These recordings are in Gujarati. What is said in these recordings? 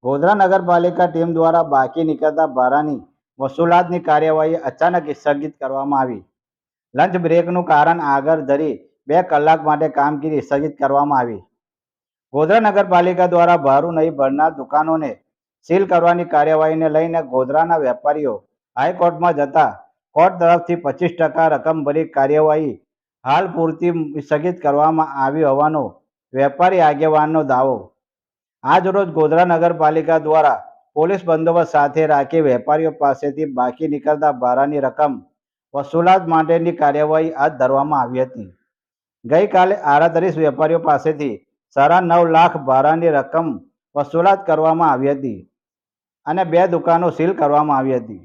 ગોધરા નગરપાલિકા ટીમ દ્વારા બાકી નીકળતા ભાડાની વસૂલાતની કાર્યવાહી અચાનક સ્થગિત કરવામાં આવી. લંચ બ્રેકનું કારણ આગળ ધરી 2 કલાક માટે કામગીરી સ્થગિત કરવામાં આવી. ગોધરા નગરપાલિકા દ્વારા ભાડું નહીં ભરનાર દુકાનોને સીલ કરવાની કાર્યવાહીને લઈને ગોધરાના વેપારીઓ હાઈકોર્ટમાં જતા કોર્ટ તરફથી 25% રકમ ભરી કાર્યવાહી હાલ પૂરતી સ્થગિત કરવામાં આવી હોવાનો વેપારી આગેવાનનો દાવો. આજરોજ ગોધરા નગરપાલિકા દ્વારા પોલીસ બંદોબસ્ત સાથે રાખી વેપારીઓ પાસેથી બાકી નીકળતા ભાડાની રકમ વસૂલાત માટેની કાર્યવાહી હાથ ધરવામાં આવી હતી. ગઈકાલે 38 વેપારીઓ પાસેથી 9.5 લાખ ભાડાની રકમ વસૂલાત કરવામાં આવી હતી અને 2 દુકાનો સીલ કરવામાં આવી હતી.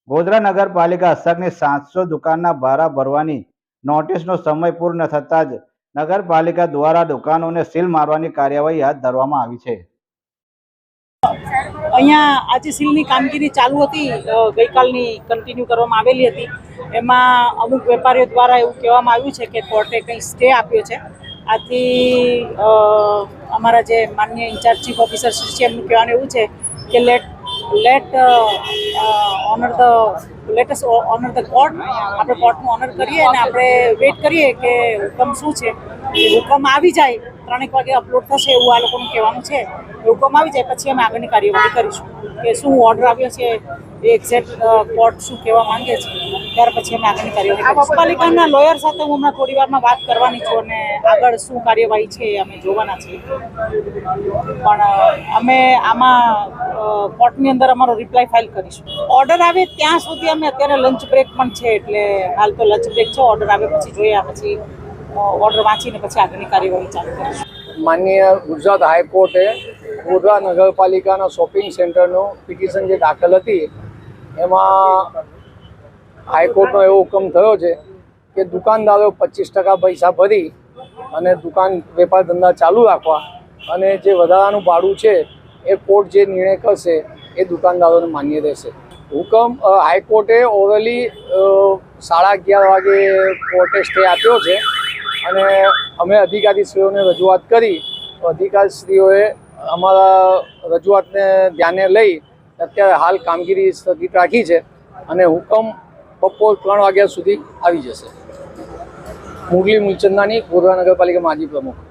ગોધરા નગરપાલિકા હસ્તકની 700 દુકાનના ભાડા ભરવાની નોટિસનો સમય પૂર્ણ થતાં જ નગરપાલિકા દ્વારા દુકાનોને સીલ મારવાની કાર્યવાહી હાથ ધરવામાં આવી છે. અહીંયા આજે સીલની કામગીરી ચાલુ હતી, ગઈકાલની કન્ટિન્યુ કરવામાં આવેલી હતી. એમાં અમુક વેપારીઓ દ્વારા એવું કહેવામાં આવ્યું છે કે કોર્ટે કંઈ સ્ટે આપ્યો છે. આથી અમારા જે માનનીય ઇન્ચાર્જ ચીફ ઓફિસર શ્રી છે એમનું કહેવાનું એવું છે કે late us honor the court. આપણે કોર્ટનું ઓનર કરીએ અને આપણે વેઇટ કરીએ કે હુકમ શું છે. હુકમ આવી જાય 3 વાગે અપલોડ થશે એવું આ લોકોનું કહેવાનું છે. હુકમ આવી જાય પછી અમે આગળની કાર્યવાહી કરીશું કે શું ઓર્ડર આવ્યો છે, એક્ઝેક્ટ કોર્ટ શું કહેવા માંગે છે, ત્યાર પછી અમે આગળની કાર્યવાહી કરીશું. પાલિકાના લોયર સાથે હું હમણાં થોડી વારમાં વાત કરવાની છું અને આગળ શું કાર્યવાહી છે એ અમે જોવાના છીએ. પણ અમે આમાં કોર્ટની અંદર અમારો રિપ્લાય ફાઇલ કરીશું. ઓર્ડર આવે ત્યાં સુધી અમે અત્યારે લંચ બ્રેક પણ છે, એટલે હાલ તો લંચ બ્રેક છે. ઓર્ડર આવે પછી જોઈએ, પછી ઓર્ડર વાંચીને પછી આગળની કાર્યવાહી ચાલુ કરીશું. માનનીય ગુજરાત હાઈકોર્ટે ગોધરા નગરપાલિકાના શોપિંગ સેન્ટરનો પિટિશન જે દાખલ હતી એમાં હાઈકોર્ટનો એવો હુકમ થયો છે કે દુકાનદારો 25% પૈસા ભરી અને દુકાન વેપાર ધંધા ચાલુ રાખવા અને જે વધારાનું ભાડું છે એ કોર્ટ જે નિર્ણય કરશે એ દુકાનદારોને માન્ય રહેશે. હુકમ હાઈકોર્ટે ઓરલી 11:30 વાગે કોર્ટે સ્ટે આપ્યો છે અને અમે અધિકારીશ્રીઓને રજૂઆત કરી તો અધિકારીશ્રીઓએ અમારા રજૂઆતને ધ્યાને લઈ અત્યારે હાલ કામગીરી સ્થગિત રાખી છે અને હુકમ બપોર 3 વાગ્યા સુધી આવી જશે. મુરલી મુલચંદાની, ગોધરા નગરપાલિકા માજી પ્રમુખ.